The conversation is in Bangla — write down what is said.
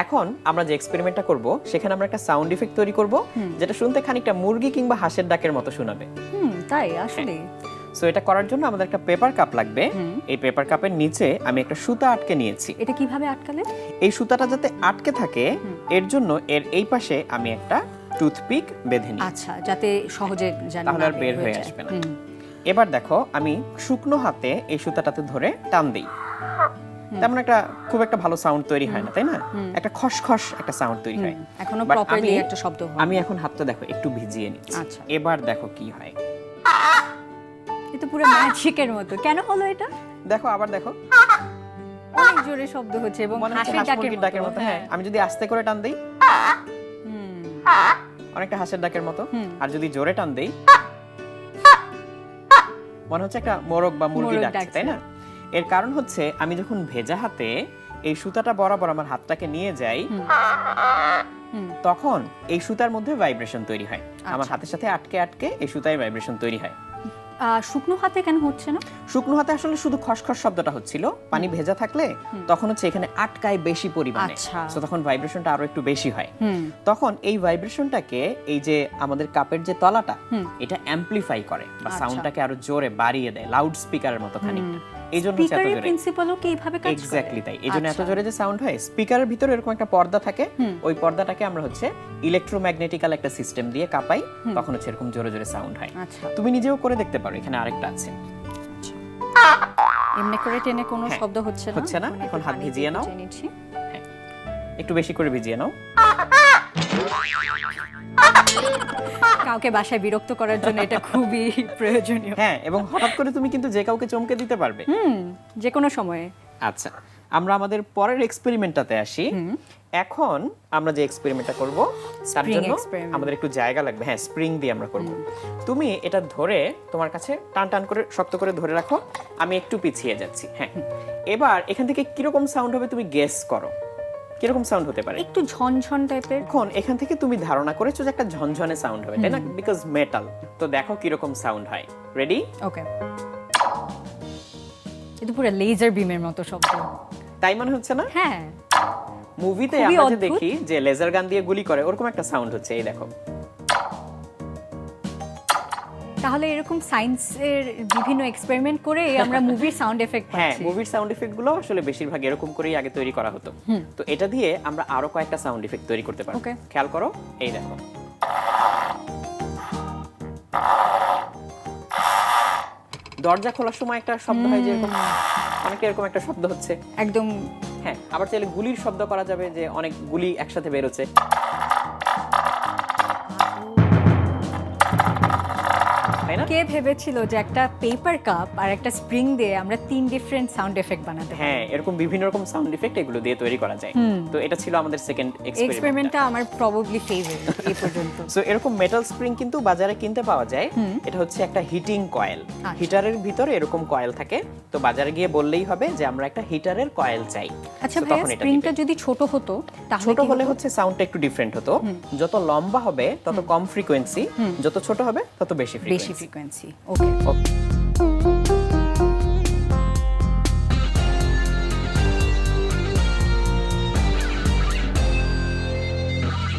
এখন আমরা যে এক্সপেরিমেন্টটা করব সেখানে আমরা একটা সাউন্ড ইফেক্ট তৈরি করব যেটা শুনতে খানিকটা মুরগি কিংবা হাঁসের ডাকের মতো শোনাবে। তাই আসলে সো এটা করার জন্য আমাদের একটা পেপার কাপ লাগবে। এই পেপার কাপের নিচে আমি একটা সুতা আটকে নিয়েছি। এটা কিভাবে আটকালে? এই সুতাটা যাতে আটকে থাকে এর জন্য এর এই পাশে আমি একটা টুথপিক বেঁধে নিই। আচ্ছা, যাতে সহজে জানি তাহলে আর বের হয়ে আসবে না। এবার দেখো আমি শুকনো হাতে এই সুতাটাতে ধরে টান দিই। তেমন একটা খুব একটা ভালো সাউন্ড তৈরি হয় না, তাই না? একটা খসখস একটা সাউন্ড তৈরি হয়। এখনো But প্রপারলি একটা শব্দ হয়। আমি এখন হাতটা দেখো একটু ভিজিয়ে নিচ্ছি। আচ্ছা। এবার দেখো কি হয়। এটা পুরো ম্যাজিকের মতো। কেন হলো এটা? দেখো আবার দেখো, অনেক জোরে শব্দ হচ্ছে এবং মনে হচ্ছে হাসির হাঁস মুরগির ডাকের মতো। হ্যাঁ, আমি যদি আস্তে করে টান দেই অনেকটা হাঁসের ডাকের মতো, আর যদি জোরে টান দেই মনে হচ্ছে একটা মোরগ বা মুরগি ডাকছে, তাই না? এর কারণ হচ্ছে আমি যখন ভেজা হাতে এই সুতাটা বরাবর আমার হাতটাকে নিয়ে যাই তখন এই সুতার মধ্যে ভাইব্রেশন তৈরি হয়। আমার হাতের সাথে আটকে আটকে এই সুতায় ভাইব্রেশন তৈরি হয়। শুকনো হাতে কেন হচ্ছে না? শুকনো হাতে আসলে শুধু খসখস শব্দটা হচ্ছিল। পানি ভেজা থাকলে তখন হচ্ছে এখানে আটকায় বেশি পরিমাণে, সো তখন ভাইব্রেশনটা আরো একটু বেশি হয়। তখন এই ভাইব্রেশনটাকে এই যে আমাদের কাপের যে তলাটা এটা অ্যামপ্লিফাই করে বা সাউন্ডটাকে আরো জোরে বাড়িয়ে দেয়, লাউড স্পিকারের মতো খানিকটা। এইজন্য এত জোরে। প্রিন্সিপালও কি এইভাবে কাজ করে? এক্স্যাক্টলি তাই। এইজন্য এত জোরে যে সাউন্ড হয়। স্পিকারের ভিতরে এরকম একটা পর্দা থাকে, ওই পর্দাটাকে আমরা হচ্ছে ইলেকট্রোম্যাগনেটিক্যাল একটা সিস্টেম দিয়ে কাঁপাই, তখন হচ্ছে এরকম জোরে জোরে সাউন্ড হয়। তুমি নিজেও করে দেখতে পারো, এখানে আরেকটা আছে। এমনি করে টেনে কোনো শব্দ হচ্ছে না? হচ্ছে না। এখন হাত ভিজিয়ে নাও, একটু বেশি করে ভিজিয়ে নাও। কাউকে বাসায় বিরক্ত করার জন্য এটা খুবই প্রয়োজনীয়। হ্যাঁ, এবং হঠাৎ করে তুমি কিন্তু যে কাউকে চমকে দিতে পারবে যে কোনো সময়ে। আচ্ছা, আমরা আমাদের পরের এক্সপেরিমেন্টটাতে আসি। এখন আমরা যে এক্সপেরিমেন্টটা করব তার জন্য আমাদের একটু জায়গা লাগবে। হ্যাঁ, স্প্রিং দিয়ে আমরা করব। তুমি এটা ধরে তোমার কাছে টান টান করে শক্ত করে ধরে রাখো, আমি একটু পিছিয়ে যাচ্ছি। হ্যাঁ, এবার এখান থেকে কিরকম সাউন্ড হবে তুমি গেস করো। কিরকম সাউন্ড হতে পারে? একটু ঝনঝন টাইপের। এখন এখান থেকে তুমি ধারণা করেছো যে একটা ঝনঝনে সাউন্ড হবে, তাই না? Because metal. তো দেখো কিরকম সাউন্ড হয়। রেডি? ওকে। এটা পুরো লেজার বিমের মতো শব্দ। তাই মনে হচ্ছে না? হ্যাঁ, মুভিতে আমরা যে দেখি যে লেজার গান দিয়ে গুলি করে ওরকম একটা সাউন্ড হচ্ছে। এই দেখো। তাহলে এরকম সায়েন্সের বিভিন্ন এক্সপেরিমেন্ট করে আমরা মুভির সাউন্ড এফেক্ট পাচ্ছি। হ্যাঁ, মুভির সাউন্ড এফেক্ট গুলো আসলে বেশিরভাগ এরকম করেই আগে তৈরি করা হতো। তো এটা দিয়ে আমরা আরো কয়েকটা সাউন্ড এফেক্ট তৈরি করতে পারবো। খেয়াল করো, এই দেখো। দরজা খোলার সময় একটা শব্দ হয় যে এরকম, অনেকটা এরকম একটা শব্দ হচ্ছে একদম। হ্যাঁ, আবার চাইলে গুলির শব্দ করা যাবে, যে অনেক গুলি একসাথে বের হচ্ছে। কে ভেবেছিল যে একটা পেপার কাপ আর একটা স্প্রিং দিয়ে আমরা 3 ডিফারেন্ট সাউন্ড এফেক্ট বানাতে পারি? হ্যাঁ, এরকম বিভিন্ন রকম সাউন্ড এফেক্ট এগুলো দিয়ে তৈরি করা যায়। তো এটা ছিল আমাদের সেকেন্ড এক্সপেরিমেন্টটা আমার প্রবাবলি ফেভারিট এই পর্যন্ত। সো এরকম মেটাল স্প্রিং কিন্তু বাজারে কিনতে পাওয়া যায়। এটা হচ্ছে একটা হিটিং কয়েল। হিটারের ভিতরে এরকম কয়েল থাকে। তো বাজারে গিয়ে বললেই হবে যে আমরা একটা হিটারের কয়েল চাই। আচ্ছা ভাই, স্প্রিংটা যদি ছোট হতো তাহলে ছোট হলে হচ্ছে সাউন্ডটা একটু ডিফারেন্ট হতো। যত লম্বা হবে তত কম ফ্রিকোয়েন্সি, যত ছোট হবে তত বেশি ফ্রিকোয়েন্সি। ওকে।